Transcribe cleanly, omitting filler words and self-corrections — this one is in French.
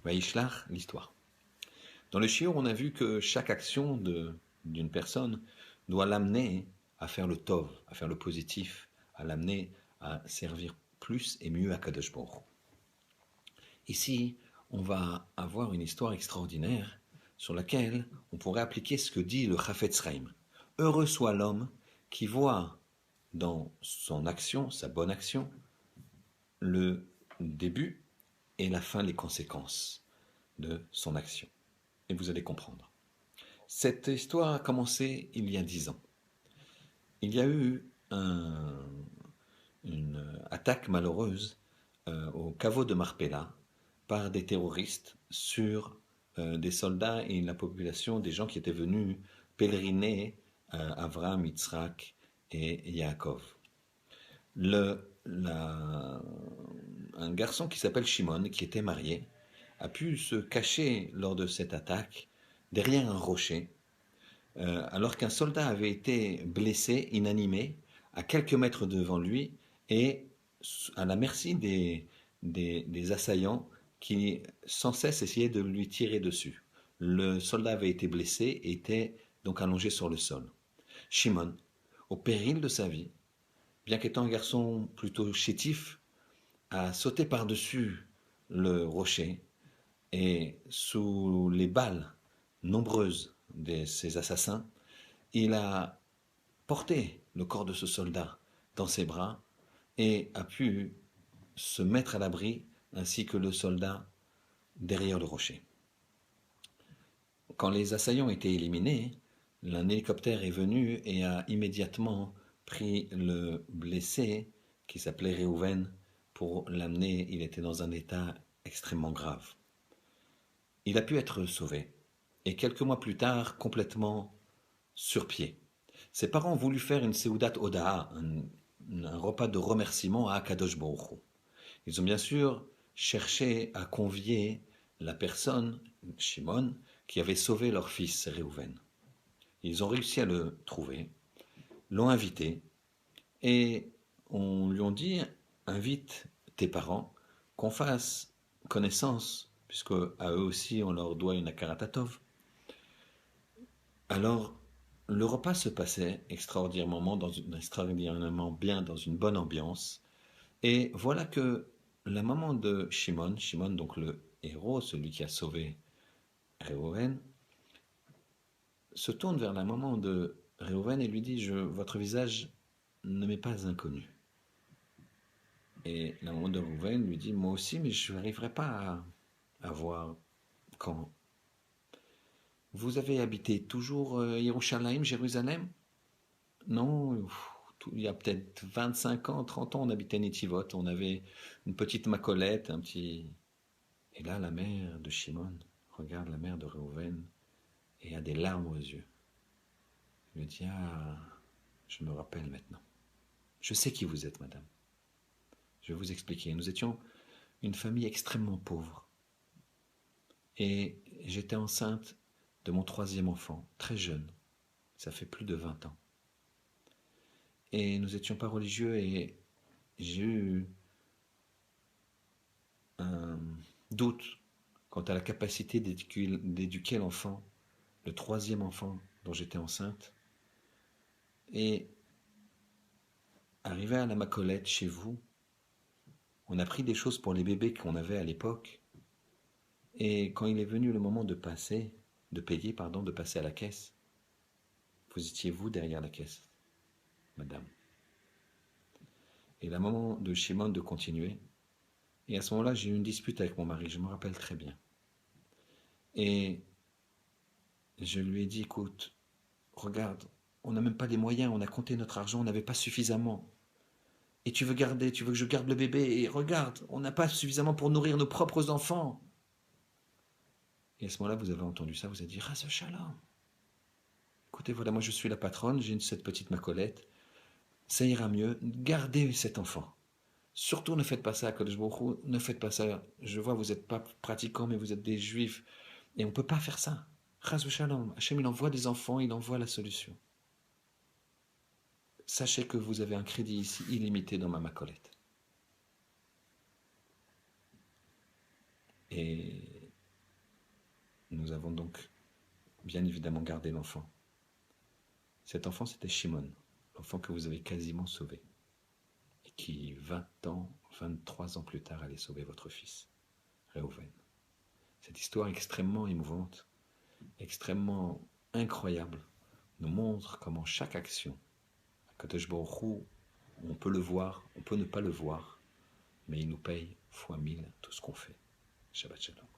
Vaishlach, l'histoire. Dans le shiur, on a vu que chaque action d'une personne doit l'amener à faire le tov, à faire le positif, à l'amener à servir plus et mieux à Kadosh Baruch Hu. Ici, on va avoir une histoire extraordinaire sur laquelle on pourrait appliquer ce que dit le Chafetz Chaim. Heureux soit l'homme qui voit dans son action, sa bonne action, le début et la fin, les conséquences de son action. Et vous allez comprendre. Cette histoire a commencé il y a 10 ans. Il y a eu une attaque malheureuse au caveau de Marpella par des terroristes sur des soldats et la population, des gens qui étaient venus pèleriner Avraham, Yitzhak et Yaakov. Un garçon qui s'appelle Shimon, qui était marié, a pu se cacher lors de cette attaque derrière un rocher, alors qu'un soldat avait été blessé, inanimé, à quelques mètres devant lui, et à la merci des assaillants qui sans cesse essayaient de lui tirer dessus. Le soldat avait été blessé et était donc allongé sur le sol. Shimon, au péril de sa vie, bien qu'étant un garçon plutôt chétif, a sauté par-dessus le rocher et sous les balles nombreuses de ces assassins, il a porté le corps de ce soldat dans ses bras et a pu se mettre à l'abri ainsi que le soldat derrière le rocher. Quand les assaillants étaient éliminés, un hélicoptère est venu et a immédiatement pris le blessé qui s'appelait Réhouven pour l'amener. Il était dans un état extrêmement grave. Il a pu être sauvé et quelques mois plus tard complètement sur pied. Ses parents ont voulu faire une Seudat Oda'a, un repas de remerciement à Akadosh Baruch Hu. Ils ont bien sûr cherché à convier la personne, Shimon, qui avait sauvé leur fils Réhouven. Ils ont réussi à le trouver, l'ont invité et on lui a dit invite tes parents, qu'on fasse connaissance, puisque à eux aussi on leur doit une akaratatov. Alors le repas se passait extraordinairement bien, dans une bonne ambiance. Et voilà que la maman de Shimon, donc le héros, celui qui a sauvé Réhouven, se tourne vers la maman de Réhouven et lui dit votre visage ne m'est pas inconnu. Et la maman de Réhouven lui dit moi aussi, mais je n'arriverai pas à voir quand. Vous avez habité toujours Yerushalayim, Jérusalem? Non, il y a peut-être 25 ans, 30 ans, on habitait Netivot, on avait une petite macolette, un petit... Et là, la mère de Shimon regarde la mère de Réhouven et a des larmes aux yeux. Elle lui dit ah, je me rappelle maintenant. Je sais qui vous êtes, madame. Je vais vous expliquer. Nous étions une famille extrêmement pauvre. Et j'étais enceinte de mon 3e enfant, très jeune. Ça fait plus de 20 ans. Et nous n'étions pas religieux et j'ai eu un doute quant à la capacité d'éduquer l'enfant, le 3e enfant dont j'étais enceinte. Et arrivé à la Macolette chez vous, on a pris des choses pour les bébés qu'on avait à l'époque. Et quand il est venu le moment de passer à la caisse, vous étiez vous derrière la caisse, madame. Et la maman de Shimon de continuer. Et à ce moment-là, j'ai eu une dispute avec mon mari, je me rappelle très bien. Et je lui ai dit, écoute, regarde, on n'a même pas les moyens, on a compté notre argent, on n'avait pas suffisamment. Et tu veux que je garde le bébé, et regarde, on n'a pas suffisamment pour nourrir nos propres enfants. Et à ce moment-là, vous avez entendu ça, vous avez dit, Ras Shalom. Écoutez, voilà, moi je suis la patronne, j'ai cette petite macolette, ça ira mieux, gardez cet enfant. Surtout ne faites pas ça à Kadosh Baruch Hu, ne faites pas ça. Je vois, vous n'êtes pas pratiquants, mais vous êtes des juifs. Et on ne peut pas faire ça. Ras Shalom, Hachem, il envoie des enfants, il envoie la solution. Sachez que vous avez un crédit ici illimité dans ma macolette. Et nous avons donc bien évidemment gardé l'enfant. Cet enfant, c'était Shimon, l'enfant que vous avez quasiment sauvé, et qui, 20 ans, 23 ans plus tard, allait sauver votre fils, Réhouven. Cette histoire extrêmement émouvante, extrêmement incroyable, nous montre comment chaque action, à Kadosh Baruch Hu, on peut le voir, on peut ne pas le voir, mais il nous paye fois 1000 tout ce qu'on fait. Shabbat Shalom.